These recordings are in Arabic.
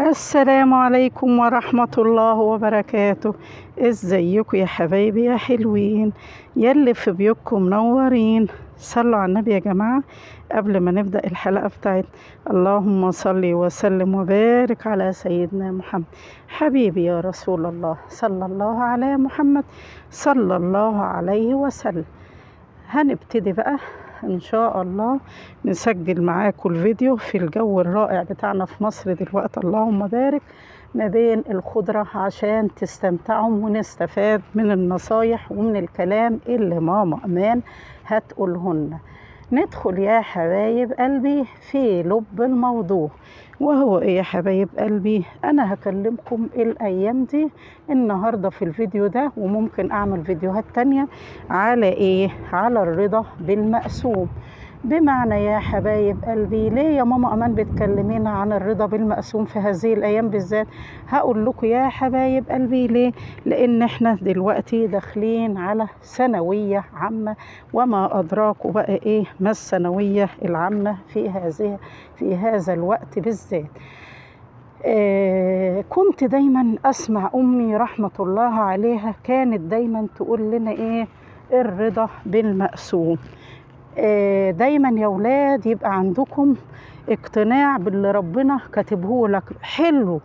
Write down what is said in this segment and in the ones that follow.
السلام عليكم ورحمة الله وبركاته. ازيكم يا حبايبي يا حلوين يلي في بيوتكم منورين. صلوا على النبي يا جماعة قبل ما نبدأ الحلقة بتاعت اللهم صل وسلم وبارك على سيدنا محمد. حبيبي يا رسول الله صلى الله على محمد صلى الله عليه وسلم. هنبتدي بقى ان شاء الله نسجل معاكم الفيديو في الجو الرائع بتاعنا في مصر دلوقتي، اللهم بارك، ما بين الخضرة عشان تستمتعوا ونستفاد من النصايح ومن الكلام اللي ماما امان هتقولهن. ندخل يا حبايب قلبي في لب الموضوع، وهو ايه يا حبايب قلبي؟ انا هكلمكم الايام دي النهاردة في الفيديو ده، وممكن اعمل فيديوهات تانية على ايه؟ على الرضا بالمقسوم. بمعنى يا حبايب قلبي، ليه يا ماما امان بتكلمينا عن الرضا بالمقسوم في هذه الايام بالذات؟ هقول لكم يا حبايب قلبي ليه. لان احنا دلوقتي داخلين على ثانويه عامه، وما ادراكوا بقى ايه ما الثانويه العامه في هذا الوقت بالذات. كنت دايما اسمع امي رحمه الله عليها كانت دايما تقول لنا ايه؟ الرضا بالمقسوم. دايما يا ولاد يبقى عندكم اقتناع باللي ربنا كاتبه لك، حلو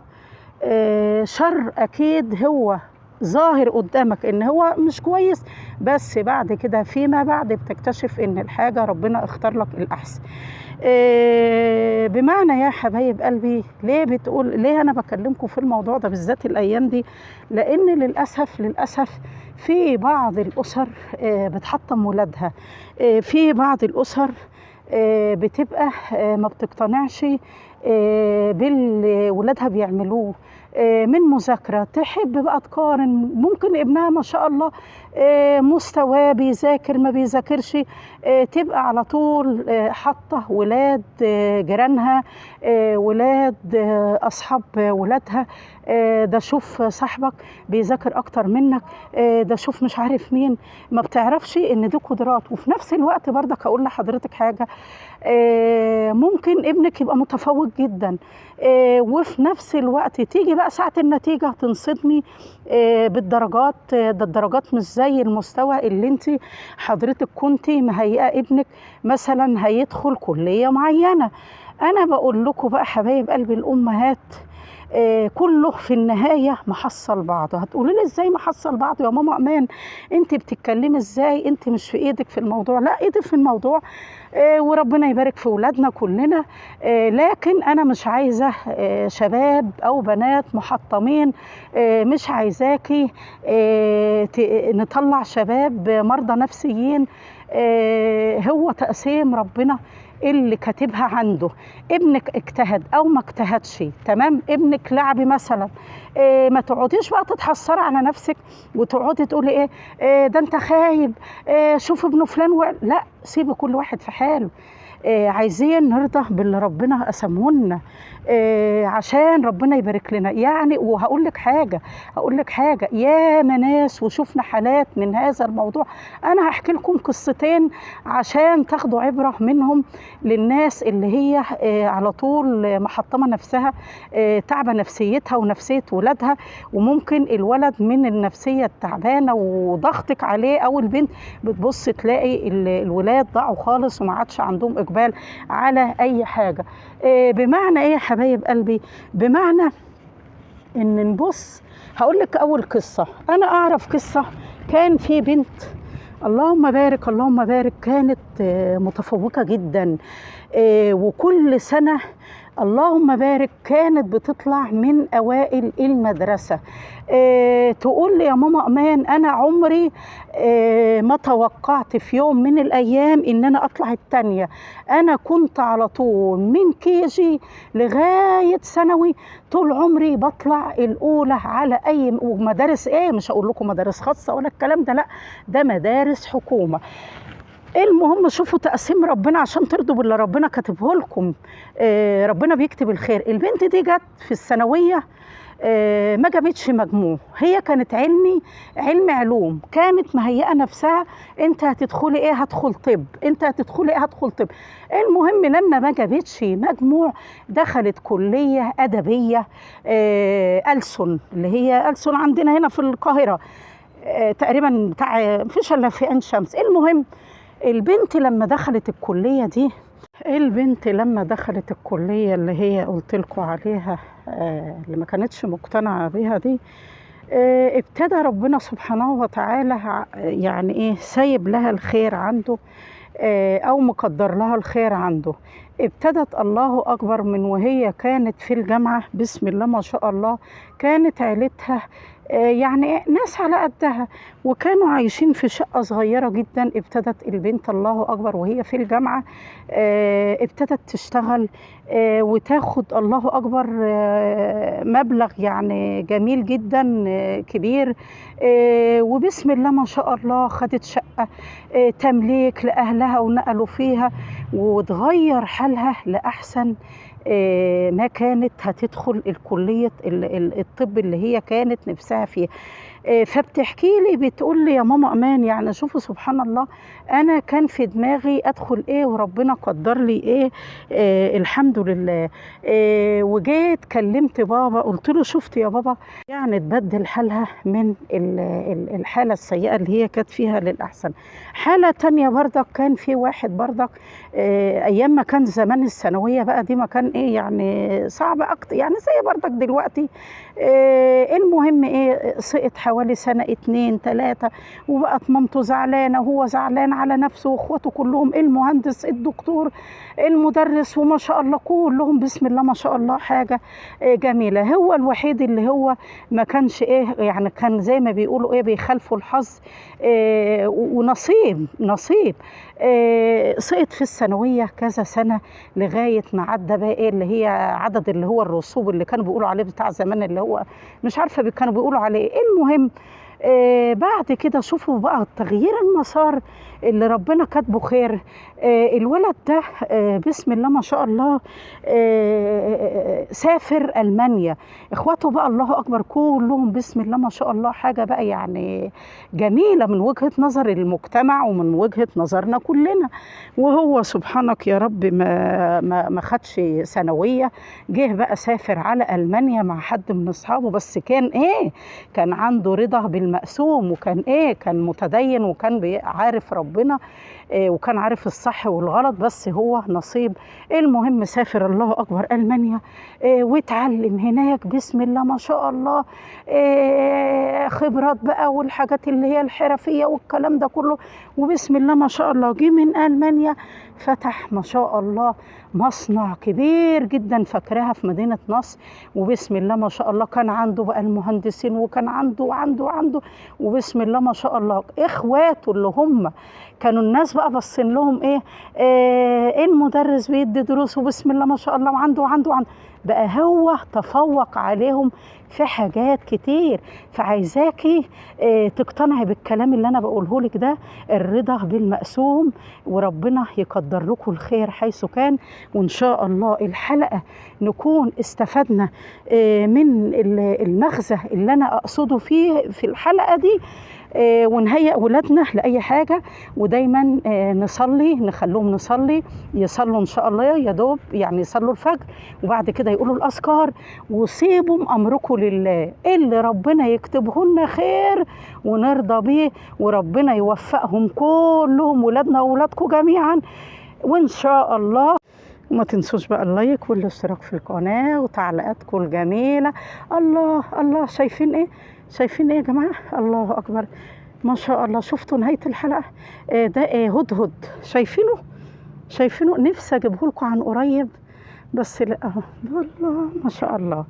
شر اكيد هو ظاهر قدامك ان هو مش كويس، بس بعد كده فيما بعد بتكتشف ان الحاجة ربنا اختار لك الاحسن. بمعنى يا حبايب قلبي، ليه انا بكلمكم في الموضوع ده بالذات الايام دي؟ لان للاسف في بعض الاسر بتحطم ولادها، في بعض الاسر بتبقى ما بتقتنعش باللي ولادها بيعملوه من مذاكرة، تحب بقى تقارن. ممكن ابنها ما شاء الله مستواه بيذاكر ما بيذاكرش، تبقى على طول حاطة ولاد جيرانها، ولاد أصحاب ولادها، ده شوف صاحبك بيذاكر أكتر منك، ده شوف مش عارف مين. ما بتعرفش إن دي قدرات. وفي نفس الوقت برضك هقول لحضرتك حاجة، ممكن ابنك يبقى متفوق جدا، وفي نفس الوقت تيجي بقى ساعة النتيجة تنصدمي بالدرجات. ده الدرجات مش زي المستوى اللي انت حضرتك كنتي مهيئة ابنك مثلا هيدخل كلية معينة. انا بقول لكم بقى حبايب قلبي الامهات، كله في النهاية محصل بعضه. هتقولوا لي ازاي محصل بعضه يا ماما امان؟ انت بتتكلمي ازاي؟ انت مش في ايدك في الموضوع. لا، ايدي في الموضوع، وربنا يبارك في ولادنا كلنا. لكن انا مش عايزة شباب او بنات محطمين، مش عايزاكي نطلع شباب مرضى نفسيين. هو تقسيم ربنا اللي كاتبها عنده. ابنك اجتهد او ما اجتهدش، تمام. ابنك لعبي مثلا، ما تقعديش بقى تتحسري على نفسك وتقعدي تقولي ده انت خايب، شوف ابن فلان لا، سيبي كل واحد في حاله. عايزين نرضى باللي ربنا قسمهن، عشان ربنا يبارك لنا يعني. وهقول لك حاجه، يا ناس وشوفنا حالات من هذا الموضوع. انا هحكي لكم قصتين عشان تاخدوا عبره منهم، للناس اللي هي على طول محطمه نفسها، تعبه نفسيتها ونفسيه ولادها. وممكن الولد من النفسيه التعبانه وضغطك عليه، او البنت بتبص تلاقي الولاد ضاعوا خالص وما عادش عندهم اقبال على اي حاجه. بمعنى ايه يا حبايب قلبي؟ بمعنى ان نبص. هقول لك اول قصه. انا اعرف قصه، كان في بنت اللهم بارك اللهم بارك، كانت متفوقه جدا، وكل سنه اللهم بارك كانت بتطلع من اوائل المدرسه. تقول لي يا ماما امان، انا عمري ما توقعت في يوم من الايام ان انا اطلع التانية. انا كنت على طول من كيجي لغايه ثانوي طول عمري بطلع الاولى على اي مدارس. مش هقول لكم مدارس خاصه ولا الكلام ده، لا، ده مدارس حكومه. المهم شوفوا تقسيم ربنا عشان ترضوا باللي ربنا كاتبه لكم. ربنا بيكتب الخير. البنت دي جت في الثانويه ما جابتش مجموع. هي كانت علم علوم، كانت مهيئة نفسها انت هتدخلي ايه، هدخل طب، انت هتدخلي ايه، هدخل طب. المهم لما ما جابتش مجموع دخلت كلية أدبية، ألسن، اللي هي ألسن عندنا هنا في القاهرة، تقريبا بتاع مفيش الا في عين شمس. المهم البنت لما دخلت الكلية اللي هي قلت لكم عليها، اللي ما كانتش مقتنعة بيها دي، ابتدى ربنا سبحانه وتعالى يعني ايه سايب لها الخير عنده، او مقدر لها الخير عنده. ابتدت الله اكبر من وهي كانت في الجامعة، بسم الله ما شاء الله، كانت عيلتها يعني ناس على قدها، وكانوا عايشين في شقة صغيرة جدا. ابتدت البنت الله أكبر وهي في الجامعة ابتدت تشتغل وتاخد الله أكبر مبلغ يعني جميل جدا كبير، وبسم الله ما شاء الله خدت شقة تمليك لأهلها ونقلوا فيها، وتغير حالها لأحسن. ما كانت هتدخل الكلية الطب اللي هي كانت نفسها فيه. فبتحكي لي بتقول لي يا ماما امان، يعني شوفوا سبحان الله، انا كان في دماغي ادخل ايه وربنا قدر لي ايه، الحمد لله. وجيت كلمت بابا قلت له شفت يا بابا، يعني تبدل حالها من الحالة السيئة اللي هي كانت فيها للأحسن. حالة تانية برضك، كان في واحد برضك ايام ما كان زمان الثانوية بقى دي، ما كان ايه يعني صعب اكتر، يعني زي برضك دلوقتي. المهم ايه، سقط حوالي سنة 2 3، وبقت مامته زعلانة وهو زعلان على نفسه، واخواته كلهم، المهندس، الدكتور، المدرس، وما شاء الله كلهم بسم الله ما شاء الله حاجة جميلة. هو الوحيد اللي هو ما كانش ايه، يعني كان زي ما بيقولوا ايه بيخالفوا الحظ، ونصيب سقط في الثانوية كذا سنة لغاية ما عدى بقى ايه اللي هي عدد اللي هو الرسوب اللي كانوا بيقولوا عليه بتاع زمان، اللي هو مش عارفة كانوا بيقولوا عليه. المهم بعد كده شوفوا بقى تغيير المسار اللي ربنا كاتبه خير. الولد ده بسم الله ما شاء الله سافر ألمانيا. اخواته بقى الله أكبر كلهم بسم الله ما شاء الله حاجة بقى يعني جميلة من وجهة نظر المجتمع ومن وجهة نظرنا كلنا. وهو سبحانك يا رب ما خدش ثانوية، جه بقى سافر على ألمانيا مع حد من أصحابه، بس كان عنده رضا بالمقسوم، وكان كان متدين، وكان عارف ربنا، وكان عارف الصح والغلط، بس هو نصيب. المهم سافر الله أكبر ألمانيا، واتعلم هناك بسم الله ما شاء الله خبرات بقى والحاجات اللي هي الحرفية والكلام ده كله، وبسم الله ما شاء الله جه من ألمانيا فتح ما شاء الله مصنع كبير جدا فاكراها في مدينة نصر، وبسم الله ما شاء الله كان عنده بقى المهندسين، وكان عنده وبسم الله ما شاء الله اخواته اللي هم كانوا الناس بقى باصين لهم المدرس بيدي دروس، وبسم الله ما شاء الله وعنده بقى هو تفوق عليهم في حاجات كتير. فعايزاكي تقتنعي بالكلام اللي انا بقوله لك ده، الرضا بالمقسوم، وربنا يقدر لكم الخير حيث كان. وان شاء الله الحلقة نكون استفدنا من المغزى اللي انا اقصده فيه في الحلقة دي، ونهيئ ولادنا لأي حاجة. ودايما نصلي، نخلوهم يصلوا إن شاء الله يا دوب، يعني يصلوا الفجر وبعد كده يقولوا الأذكار، وسيبوا أمركم لله، اللي ربنا يكتبه لنا خير ونرضى بيه، وربنا يوفقهم كلهم، ولادنا وولادكم جميعا وإن شاء الله. وما تنسوش بقى اللايك والاشتراك في القناة وتعليقاتكم الجميلة. الله شايفين ايه يا جماعة؟ الله أكبر ما شاء الله. شفتوا نهاية الحلقة؟ ده هدهد، شايفينه نفسي أجيبه لكم عن قريب، بس لا والله ما شاء الله.